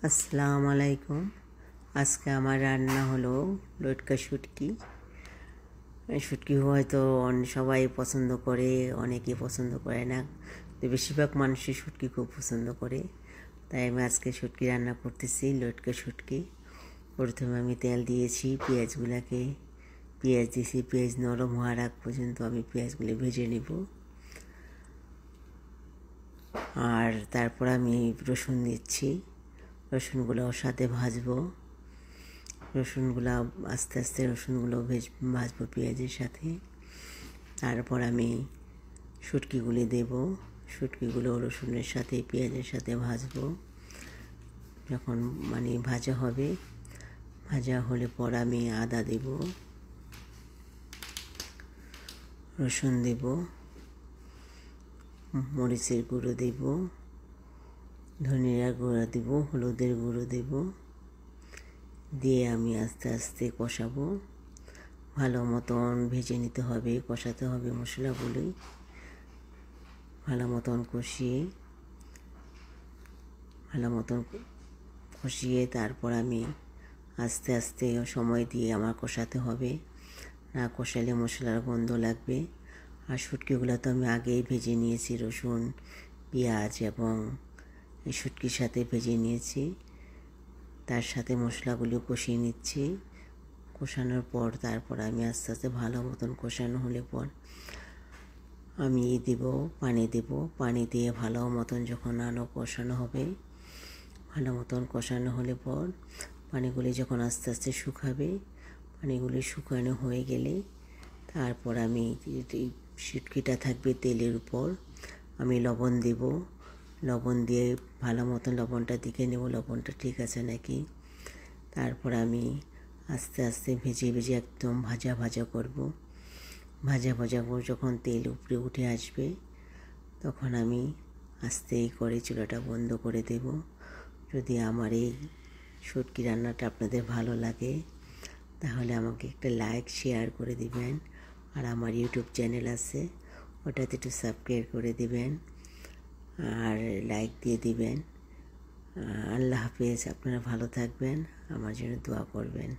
আসসালামু আলাইকুম। আজকে আমার রান্না হলো লটকা শুটকি। শুটকি হয়তো সবাই পছন্দ করে, অনেকে পছন্দ করে না, তো বেশিরভাগ মানুষই শুটকি খুব পছন্দ করে। তাই আমি আজকে শুটকি রান্না করতেছি, লটকা শুটকি। প্রথমে আমি তেল দিয়েছি, পেঁয়াজ দিয়েছি। পেঁয়াজ নরম হওয়ার আগ পর্যন্ত আমি পেঁয়াজগুলো ভেজে নেব। আর তারপর আমি রসুন দিচ্ছি, রসুনগুলো ওর সাথে ভাজবো। রসুনগুলো আস্তে আস্তে ভাজবো পেঁয়াজের সাথে। তারপর আমি শুটকিগুলি দেব, শুটকিগুলো রসুনের সাথে পেঁয়াজের সাথে ভাজবো। যখন ভাজা হবে, ভাজা হলে পর আমি আদা দেব, রসুন দেব, মরিচের গুঁড়ো দেব, ধনিয়ার গুঁড়ো দেব, হলুদের গুঁড়ো দেব। দিয়ে আমি আস্তে আস্তে কষাবো। ভালো মতন ভেজে নিতে হবে, কষাতে হবে মশলাগুলি। ভালো মতন কষিয়ে তারপর আমি আস্তে আস্তে সময় দিয়ে আমার কষাতে হবে, না কষালে মশলার গন্ধ লাগবে। আর শুটকিগুলো তো আমি আগেই ভেজে নিয়েছি, রসুন পেঁয়াজ এবং এই শুটকির সাথে ভেজে নিয়েছি। তার সাথে মশলাগুলো কষিয়ে নিচ্ছি। কষানোর পর তারপর আমি আস্তে আস্তে ভালো মতন কষানো হলে পর আমি পানি দিয়ে ভালো মতন যখন কষানো হবে, ভালো মতন কষানো হলে পর পানিগুলি যখন আস্তে আস্তে শুকাবে, পানিগুলি শুকানো হয়ে গেলে তারপর আমি শুটকিটা থাকবে তেলের উপর, আমি লবণ দেব। লবণ দিয়ে ভালো মতন লবণটা দেখে নেব, লবণটা ঠিক আছে নাকি। তারপর আমি আস্তে আস্তে ভেজে একদম ভাজা করব। যখন তেল উপরে উঠে আসবে, তখন আমি আস্তে করে চুলাটা বন্ধ করে দেব। যদি আমার এই শুটকি রান্নাটা আপনাদের ভালো লাগে, তাহলে আমাকে একটা লাইক শেয়ার করে দিবেন। আর আমার ইউটিউব চ্যানেল আছে, ওটাতে একটু সাবস্ক্রাইব করে দিবেন আর লাইক দিয়ে দিবেন। আল্লাহ হাফেজ। আপনারা ভালো থাকবেন, আমার জন্য দোয়া করবেন।